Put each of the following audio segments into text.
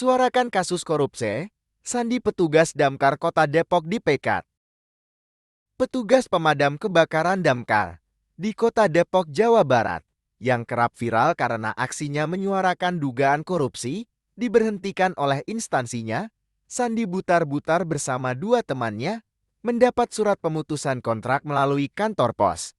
Suarakan kasus korupsi, Sandi petugas Damkar Kota Depok dipecat. Petugas pemadam kebakaran damkar di Kota Depok, Jawa Barat, yang kerap viral karena aksinya menyuarakan dugaan korupsi, diberhentikan oleh instansinya. Sandi Butar-Butar bersama dua temannya mendapat surat pemutusan kontrak melalui kantor pos.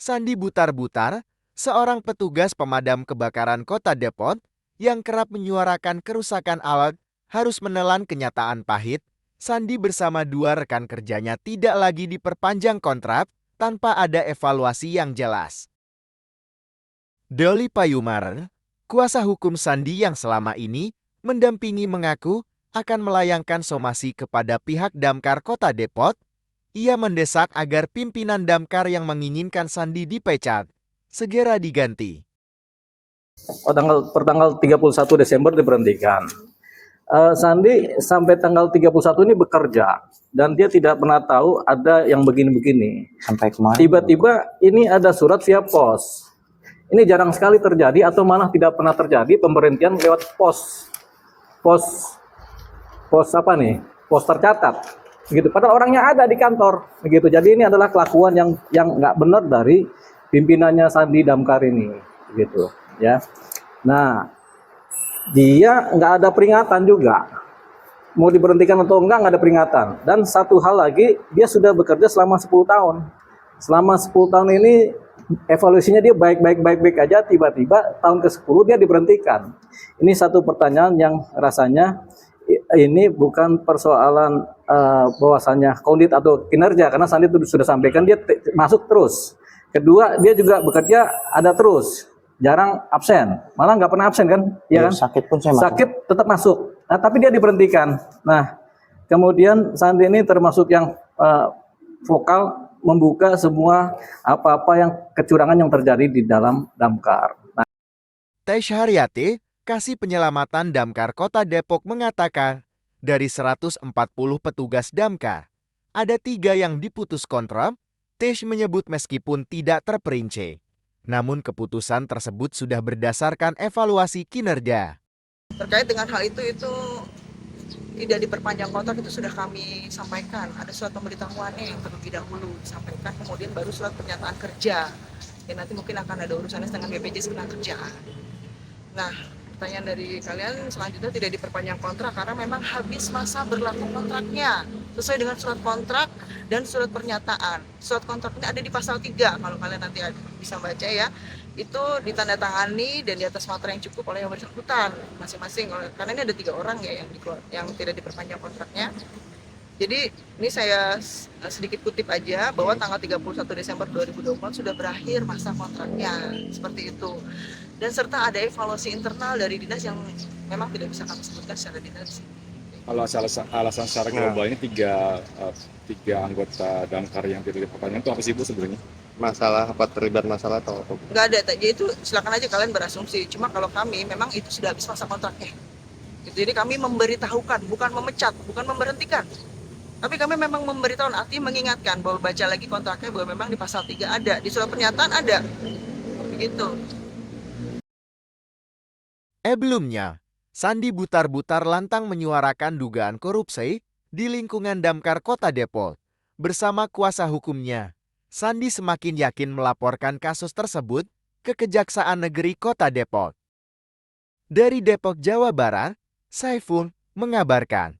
Sandi Butar-Butar, seorang petugas pemadam kebakaran Kota Depok yang kerap menyuarakan kerusakan alat, harus menelan kenyataan pahit. Sandi bersama dua rekan kerjanya tidak lagi diperpanjang kontrak tanpa ada evaluasi yang jelas. Doli Payumar, kuasa hukum Sandi yang selama ini mendampingi, mengaku akan melayangkan somasi kepada pihak Damkar Kota Depok. Ia mendesak agar pimpinan Damkar yang menginginkan Sandi dipecat segera diganti. Per tanggal 31 Desember diberhentikan. Sandi sampai tanggal 31 ini bekerja dan dia tidak pernah tahu ada yang begini-begini. Sampai kemarin tiba-tiba ini ada surat via pos. Ini jarang sekali terjadi atau malah tidak pernah terjadi pemberhentian lewat pos apa nih? Pos tercatat. Gitu. Padahal orangnya ada di kantor. Begitu. Jadi ini adalah kelakuan yang nggak benar dari pimpinannya Sandi Damkar ini. Gitu. Ya. Nah, dia nggak ada peringatan juga. Mau diberhentikan atau nggak ada peringatan. Dan satu hal lagi, dia sudah bekerja selama 10 tahun. Selama 10 tahun ini evaluasinya dia baik-baik aja, tiba-tiba tahun ke-10 dia diberhentikan. Ini satu pertanyaan yang rasanya ini bukan persoalan bahwasannya kondit atau kinerja, karena Sandi itu sudah sampaikan dia masuk terus. Kedua, dia juga bekerja ada terus. Jarang absen, malah nggak pernah absen kan? Ya kan? sakit pun saya masuk. Sakit tetap masuk. Nah, tapi dia diberhentikan. Nah, kemudian Sandi ini termasuk yang vokal membuka semua apa-apa yang kecurangan yang terjadi di dalam Damkar. Nah, Tesh Haryati, Kasih Penyelamatan Damkar Kota Depok mengatakan, dari 140 petugas damkar, ada 3 yang diputus kontrak. Tesh menyebut meskipun tidak terperinci, namun keputusan tersebut sudah berdasarkan evaluasi kinerja. Terkait dengan hal itu tidak diperpanjang kontrak itu sudah kami sampaikan. Ada surat pemberitahuannya yang terlebih dahulu disampaikan, kemudian baru surat pernyataan kerja. Ya, nanti mungkin akan ada urusannya dengan BPJS Ketenagakerjaan. Nah, pertanyaan dari kalian selanjutnya tidak diperpanjang kontrak karena memang habis masa berlaku kontraknya sesuai dengan surat kontrak dan surat pernyataan. Surat kontrak ini ada di pasal 3 kalau kalian nanti bisa baca ya. Itu ditandatangani dan di atas materai yang cukup oleh yang bersangkutan masing-masing, karena ini ada 3 orang ya yang tidak diperpanjang kontraknya. Jadi ini saya sedikit kutip aja bahwa tanggal 31 Desember 2024 sudah berakhir masa kontraknya, seperti itu. Dan serta ada evaluasi internal dari dinas yang memang tidak bisa kami sebutkan secara detail. Kalau alasan secara global ini tiga anggota damkar yang tidak diperpanjang itu apa sih Bu sebenarnya? Masalah apa, terlibat masalah atau apa? Nggak ada, jadi itu silakan aja kalian berasumsi. Cuma kalau kami memang itu sudah habis masa kontraknya. Jadi kami memberitahukan, bukan memecat, bukan memberhentikan. Tapi kami memang memberitahu, artinya mengingatkan bahwa baca lagi kontraknya bahwa memang di pasal 3 ada, di surat pernyataan ada. Begitu. Sebelumnya, Sandi Butar-Butar lantang menyuarakan dugaan korupsi di lingkungan Damkar Kota Depok. Bersama kuasa hukumnya, Sandi semakin yakin melaporkan kasus tersebut ke Kejaksaan Negeri Kota Depok. Dari Depok, Jawa Barat, Saiful mengabarkan.